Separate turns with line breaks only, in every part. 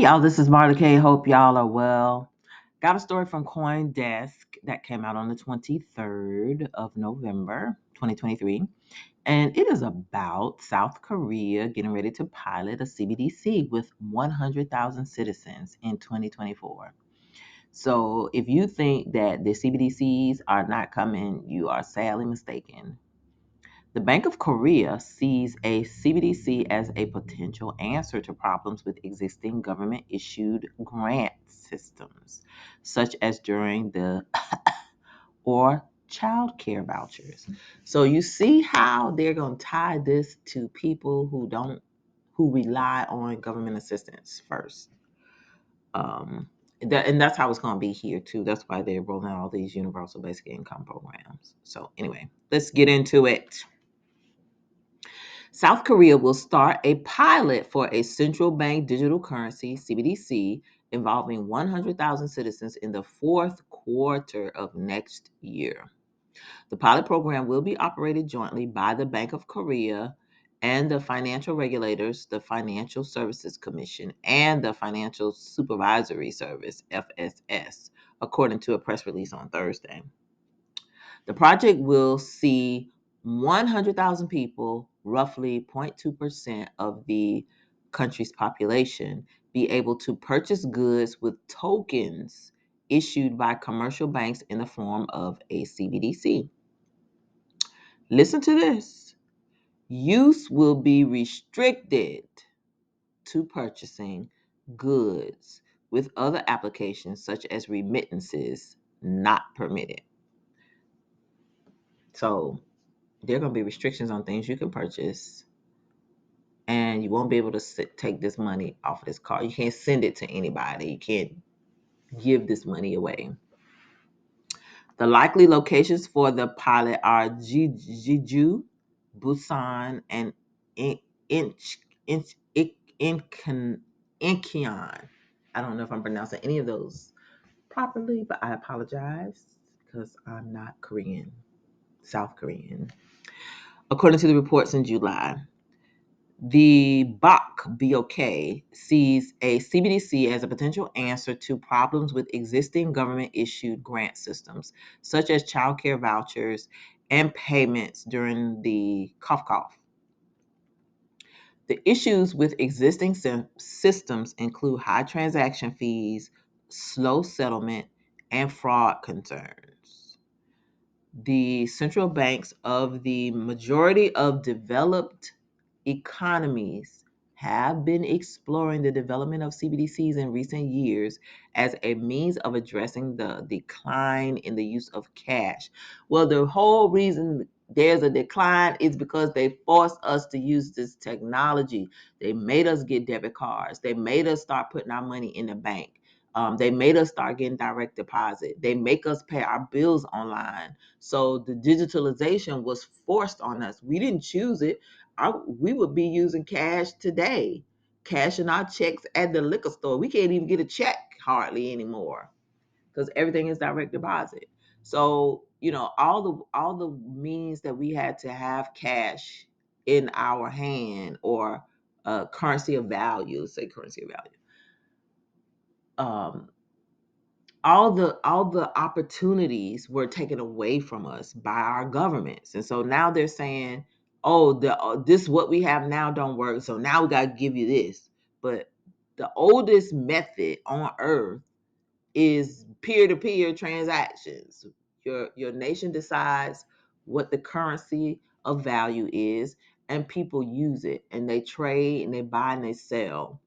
y'all, this is Marta K. Hope y'all are well. Got a story from CoinDesk that came out on the 23rd of November, 2023. And it is about South Korea getting ready to pilot a CBDC with 100,000 citizens in 2024. So if you think that the CBDCs are not coming, you are sadly mistaken. The Bank of Korea sees a CBDC as a potential answer to problems with existing government issued grant systems, such as during the or child care vouchers. So you see how they're going to tie this to people who rely on government assistance first. And that's how it's going to be here too. That's why they're rolling out all these universal basic income programs. So anyway, let's get into it. South Korea will start a pilot for a central bank digital currency, CBDC, involving 100,000 citizens in the fourth quarter of next year. The pilot program will be operated jointly by the Bank of Korea and the financial regulators, the Financial Services Commission, and the Financial Supervisory Service, FSS, according to a press release on Thursday. The project will see 100,000 people, roughly 0.2% of the country's population, be able to purchase goods with tokens issued by commercial banks in the form of a CBDC. Listen to this. Use will be restricted to purchasing goods with other applications such as remittances not permitted. So there are going to be restrictions on things you can purchase, and you won't be able to take this money off of this card. You can't send it to anybody. You can't give this money away. The likely locations for the pilot are Jeju, Busan, and Incheon. I don't know if I'm pronouncing any of those properly, but I apologize because I'm not Korean, South Korean. According to the reports in July, the BOK sees a CBDC as a potential answer to problems with existing government-issued grant systems, such as child care vouchers and payments during the cough. The issues with existing systems include high transaction fees, slow settlement, and fraud concerns. The central banks of the majority of developed economies have been exploring the development of CBDCs in recent years as a means of addressing the decline in the use of cash. Well, the whole reason there's a decline is because they forced us to use this technology. They made us get debit cards. They made us start putting our money in the bank. They made us start getting direct deposit. They make us pay our bills online. So the digitalization was forced on us. We didn't choose it. We would be using cash today, cashing our checks at the liquor store. We can't even get a check hardly anymore because everything is direct deposit. So all the means that we had to have cash in our hand or currency of value, say currency of value. Um, all the opportunities were taken away from us by our governments, and so now they're saying, oh, this what we have now don't work, so now we got to give you this. But the oldest method on earth is peer-to-peer transactions. Your nation decides what the currency of value is, and people use it, and they trade and they buy and they sell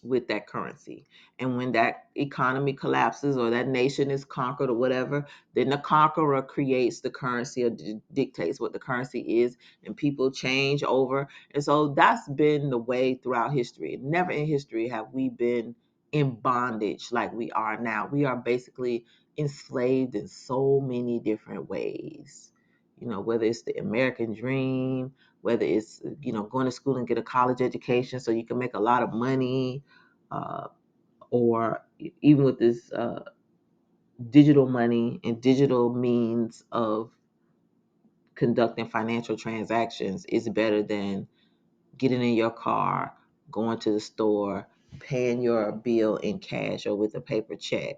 with that currency. And when that economy collapses or that nation is conquered or whatever, then the conqueror creates the currency or dictates what the currency is, and people change over. And so that's been the way throughout history. Never in history have we been in bondage like we are now. We are basically enslaved in so many different ways. Whether it's the American dream, whether it's going to school and get a college education so you can make a lot of money, uh, or even with this digital money and digital means of conducting financial transactions is better than getting in your car, going to the store, paying your bill in cash or with a paper check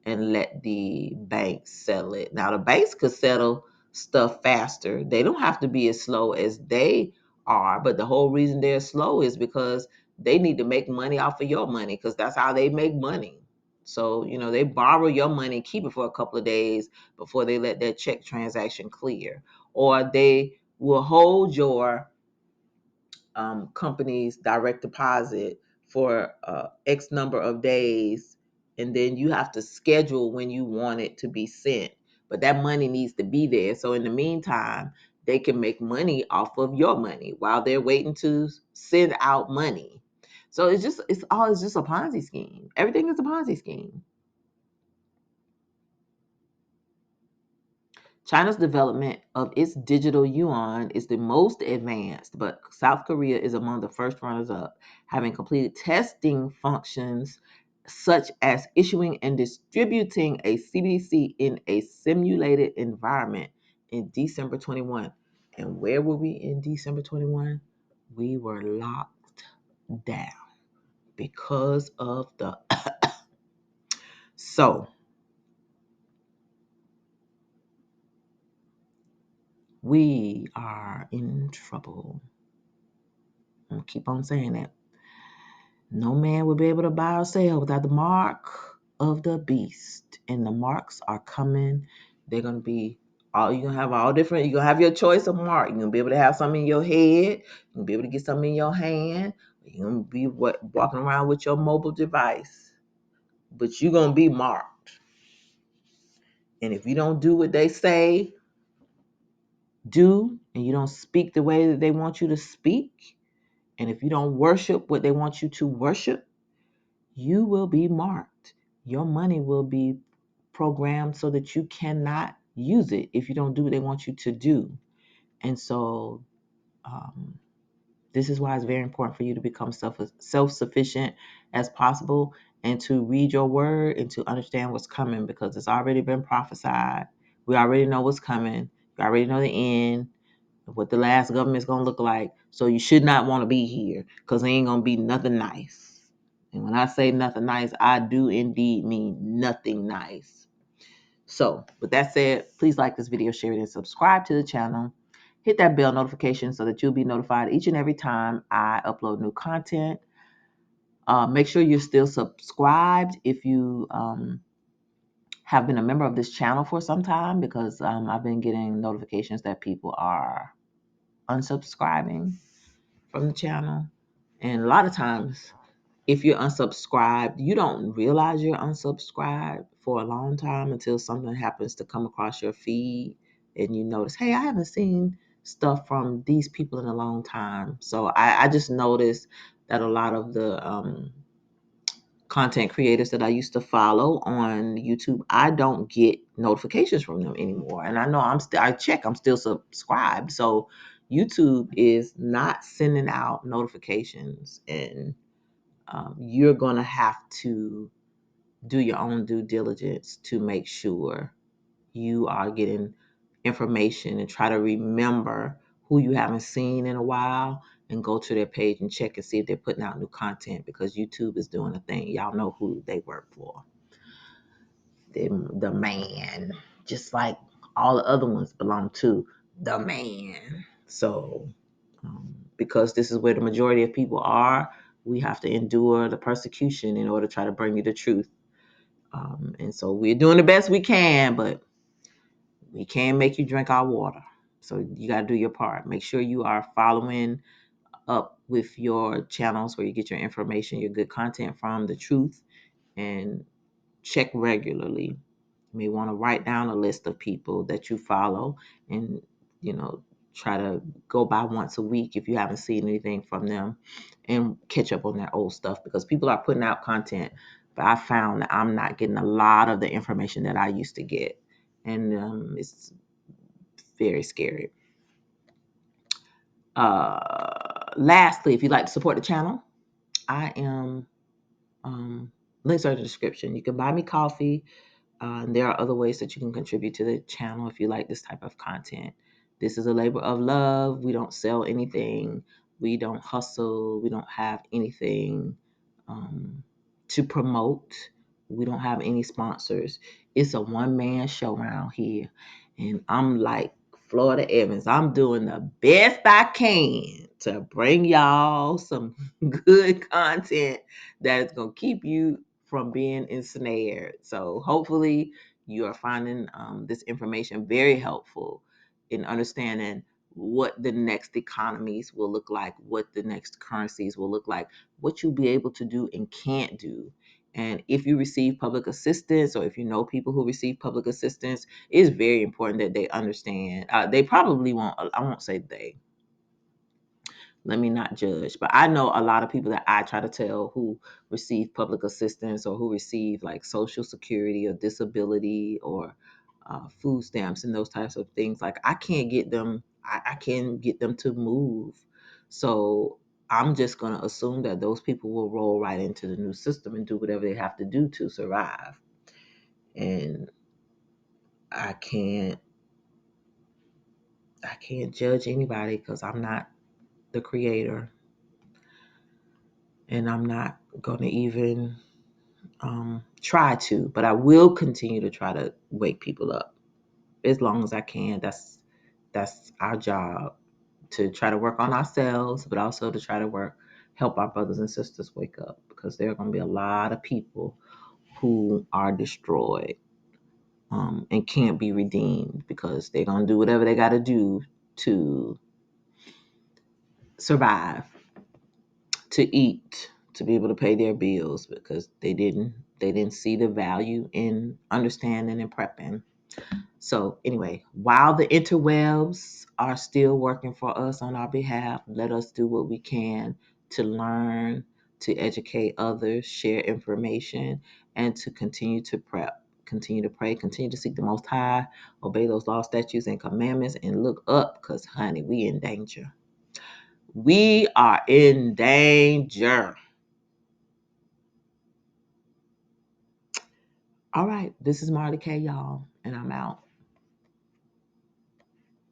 and let the bank settle it. Now, the banks could settle stuff faster. They don't have to be as slow as they are, but the whole reason they're slow is because they need to make money off of your money because that's how they make money. So, they borrow your money, keep it for a couple of days before they let that check transaction clear. Or they will hold your company's direct deposit for X number of days, and then you have to schedule when you want it to be sent. But that money needs to be there. So in the meantime, they can make money off of your money while they're waiting to send out money. So it's just a Ponzi scheme. Everything is a Ponzi scheme. China's development of its digital yuan is the most advanced, but South Korea is among the first runners up, having completed testing functions such as issuing and distributing a CBDC in a simulated environment in December 21. And where were we in December 21? We were locked down because of the. So we are in trouble. I'll keep on saying that. No man will be able to buy or sell without the mark of the beast. And the marks are coming. They're gonna be you're gonna have all different, you're gonna have your choice of mark. You're gonna be able to have something in your head, you're gonna be able to get something in your hand, you're gonna be walking around with your mobile device. But you're gonna be marked. And if you don't do what they say, do, and you don't speak the way that they want you to speak, and if you don't worship what they want you to worship, you will be marked. Your money will be programmed so that you cannot use it if you don't do what they want you to do. And so, this is why it's very important for you to become self-sufficient as possible and to read your word and to understand what's coming because it's already been prophesied. We already know what's coming. We already know the end of what the last government is going to look like. So you should not want to be here because it ain't going to be nothing nice. And when I say nothing nice, I do indeed mean nothing nice. So, with that said, please like this video, share it, and subscribe to the channel. Hit that bell notification so that you'll be notified each and every time I upload new content. Make sure you're still subscribed if you have been a member of this channel for some time because I've been getting notifications that people are unsubscribing from the channel. And a lot of times, if you're unsubscribed, you don't realize you're unsubscribed for a long time until something happens to come across your feed and you notice, hey, I haven't seen stuff from these people in a long time. So I just noticed that a lot of the content creators that I used to follow on YouTube, I don't get notifications from them anymore. And I know I'm still subscribed. So YouTube is not sending out notifications, and you're going to have to do your own due diligence to make sure you are getting information and try to remember who you haven't seen in a while and go to their page and check and see if they're putting out new content because YouTube is doing a thing. Y'all know who they work for. The man, just like all the other ones belong to the man. So, because this is where the majority of people are, we have to endure the persecution in order to try to bring you the truth. And so we're doing the best we can, but we can't make you drink our water. So you got to do your part. Make sure you are following up with your channels where you get your information, your good content from, the truth, and check regularly. You may want to write down a list of people that you follow and, try to go by once a week if you haven't seen anything from them and catch up on their old stuff because people are putting out content, but I found that I'm not getting a lot of the information that I used to get. And it's very scary. Lastly, if you'd like to support the channel, I am links are in the description. You can buy me coffee. And there are other ways that you can contribute to the channel if you like this type of content. This is a labor of love. We don't sell anything. We don't hustle. We don't have anything um, to promote. We don't have any sponsors. It's a one-man show around here. And I'm like Florida Evans. I'm doing the best I can to bring y'all some good content that is going to keep you from being ensnared. So hopefully you are finding this information very helpful in understanding what the next economies will look like, what the next currencies will look like, what you'll be able to do and can't do. And if you receive public assistance, or if you know people who receive public assistance, it's very important that they understand. They probably won't, I won't say they, let me not judge, but I know a lot of people that I try to tell who receive public assistance or who receive like social security or disability or food stamps and those types of things. Like I can't get them, I can't get them to move. So I'm just going to assume that those people will roll right into the new system and do whatever they have to do to survive. And I can't, I can't judge anybody because I'm not the creator, and I'm not going to even try to, but I will continue to try to wake people up as long as I can. That's our job, to try to work on ourselves, but also to try to help our brothers and sisters wake up, because there are going to be a lot of people who are destroyed and can't be redeemed because they're going to do whatever they got to do to survive, to eat, to be able to pay their bills, because they didn't see the value in understanding and prepping. So anyway, while the interwebs are still working for us on our behalf, let us do what we can to learn, to educate others, share information, and to continue to prep, continue to pray, continue to seek the Most High, obey those laws, statutes, and commandments, and look up, because honey, we in danger. We are in danger. All right, this is Marty K, y'all, and I'm out.